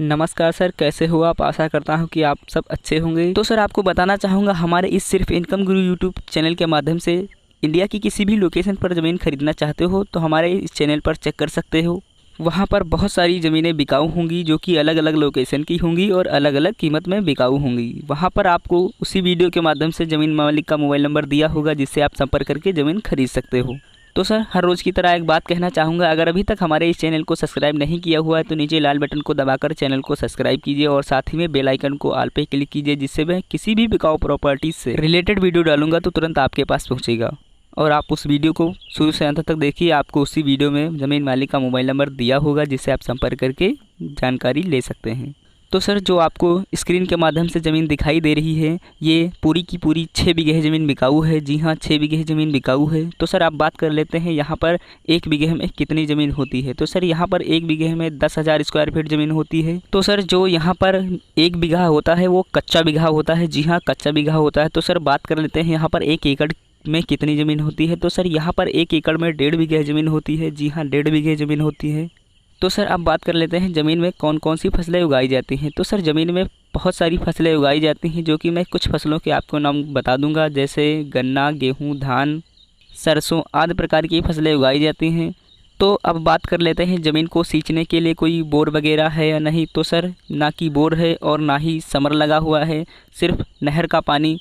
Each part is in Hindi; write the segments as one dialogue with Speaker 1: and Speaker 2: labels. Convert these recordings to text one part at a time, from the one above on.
Speaker 1: नमस्कार सर, कैसे हो आप? आशा करता हूँ कि आप सब अच्छे होंगे। तो सर आपको बताना चाहूँगा, हमारे इस सिर्फ इनकम गुरु यूट्यूब चैनल के माध्यम से इंडिया की किसी भी लोकेशन पर ज़मीन खरीदना चाहते हो तो हमारे इस चैनल पर चेक कर सकते हो। वहाँ पर बहुत सारी ज़मीनें बिकाऊ होंगी जो कि अलग अलग लोकेशन की होंगी और अलग अलग कीमत में बिकाऊ होंगी। वहाँ पर आपको उसी वीडियो के माध्यम से ज़मीन मालिक का मोबाइल नंबर दिया होगा जिससे आप संपर्क करके ज़मीन खरीद सकते हो। तो सर हर रोज़ की तरह एक बात कहना चाहूँगा, अगर अभी तक हमारे इस चैनल को सब्सक्राइब नहीं किया हुआ है तो नीचे लाल बटन को दबाकर चैनल को सब्सक्राइब कीजिए और साथ ही में बेल आइकन को ऑल पे क्लिक कीजिए, जिससे मैं किसी भी बिकाऊ प्रॉपर्टी से रिलेटेड वीडियो डालूंगा तो तुरंत आपके पास पहुँचेगा। और आप उस वीडियो को शुरू से अंत तक देखिए, आपको उसी वीडियो में ज़मीन मालिक का मोबाइल नंबर दिया होगा जिससे आप संपर्क करके जानकारी ले सकते हैं। तो सर जो आपको स्क्रीन के माध्यम से ज़मीन दिखाई दे रही है ये पूरी की पूरी 6 बीघे ज़मीन बिकाऊ है। जी हाँ, 6 बीघे ज़मीन बिकाऊ है। तो सर आप बात कर लेते हैं यहाँ पर 1 बीघे में कितनी ज़मीन होती है। तो सर यहाँ पर 1 बीघे में 10,000 स्क्वायर फीट ज़मीन होती है। तो सर जो यहाँ पर 1 बीघा होता है वो कच्चा बीघा होता है। जी हाँ, कच्चा बीघा होता है। तो सर बात कर लेते हैं यहाँ पर 1 एकड़ में कितनी ज़मीन होती है। तो सर यहाँ पर 1 एकड़ में 1.5 बीघे ज़मीन होती है। जी हाँ, 1.5 बीघे ज़मीन होती है। तो सर अब बात कर लेते हैं ज़मीन में कौन कौन सी फसलें उगाई जाती हैं। तो सर ज़मीन में बहुत सारी फसलें उगाई जाती हैं जो कि मैं कुछ फसलों के आपको नाम बता दूंगा, जैसे गन्ना, गेहूं, धान, सरसों आदि प्रकार की फसलें उगाई जाती हैं। तो अब बात कर लेते हैं ज़मीन को सींचने के लिए कोई बोर वगैरह है या नहीं। तो सर ना कि बोर है और ना ही समर लगा हुआ है, सिर्फ नहर का पानी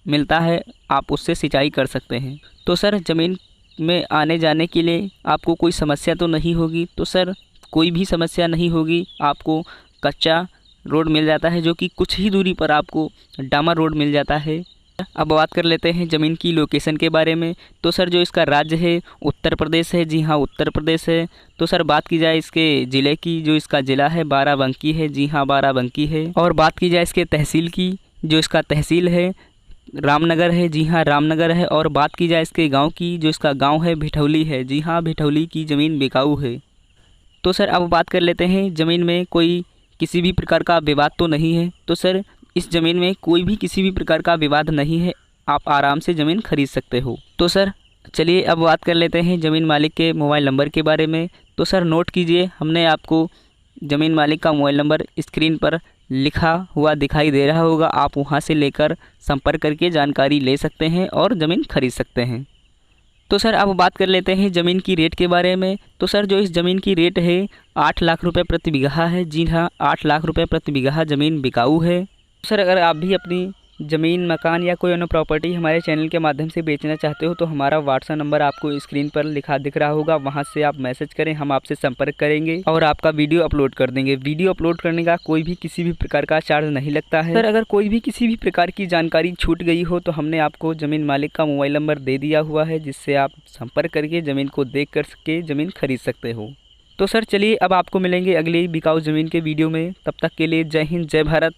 Speaker 1: मिलता है, आप उससे सिंचाई कर सकते हैं। तो सर ज़मीन में आने जाने के लिए आपको कोई समस्या तो नहीं होगी। तो सर कोई भी समस्या नहीं होगी, आपको कच्चा रोड मिल जाता है जो कि कुछ ही दूरी पर आपको डामर रोड मिल जाता है। अब बात कर लेते हैं ज़मीन की लोकेशन के बारे में। तो सर जो इसका राज्य है उत्तर प्रदेश है। जी हाँ, उत्तर प्रदेश है। तो सर बात की जाए इसके ज़िले की, जो इसका ज़िला है बाराबंकी है। जी हाँ, बाराबंकी है। और बात की जाए इसके तहसील की, जो इसका तहसील है रामनगर है। जी हाँ, रामनगर है। और बात की जाए इसके गांव की, जो इसका गांव है भिठौली है। जी हाँ, भिठौली की ज़मीन बिकाऊ है। तो सर अब बात कर लेते हैं ज़मीन में कोई किसी भी प्रकार का विवाद तो नहीं है। तो सर इस ज़मीन में कोई भी किसी भी प्रकार का विवाद नहीं है, आप आराम से ज़मीन खरीद सकते हो। तो सर चलिए अब बात कर लेते हैं ज़मीन मालिक के मोबाइल नंबर के बारे में। तो सर नोट कीजिए, हमने आपको ज़मीन मालिक का मोबाइल नंबर स्क्रीन पर लिखा हुआ दिखाई दे रहा होगा, आप वहां से लेकर संपर्क करके जानकारी ले सकते हैं और ज़मीन खरीद सकते हैं। तो सर अब बात कर लेते हैं ज़मीन की रेट के बारे में। तो सर जो इस ज़मीन की रेट है 8 लाख रुपए प्रति बीघा है। जी हाँ, 8 लाख रुपए प्रति बीघा ज़मीन बिकाऊ है। सर अगर आप भी अपनी ज़मीन, मकान या कोई अन्य प्रॉपर्टी हमारे चैनल के माध्यम से बेचना चाहते हो तो हमारा व्हाट्सएप नंबर आपको स्क्रीन पर लिखा दिख रहा होगा, वहां से आप मैसेज करें, हम आपसे संपर्क करेंगे और आपका वीडियो अपलोड कर देंगे। वीडियो अपलोड करने का कोई भी किसी भी प्रकार का चार्ज नहीं लगता है। सर अगर कोई भी किसी भी प्रकार की जानकारी छूट गई हो तो हमने आपको ज़मीन मालिक का मोबाइल नंबर दे दिया हुआ है, जिससे आप संपर्क करके ज़मीन को देख कर के ज़मीन खरीद सकते हो। तो सर चलिए अब आपको मिलेंगे अगली बिकाऊ ज़मीन के वीडियो में। तब तक के लिए जय हिंद, जय भारत।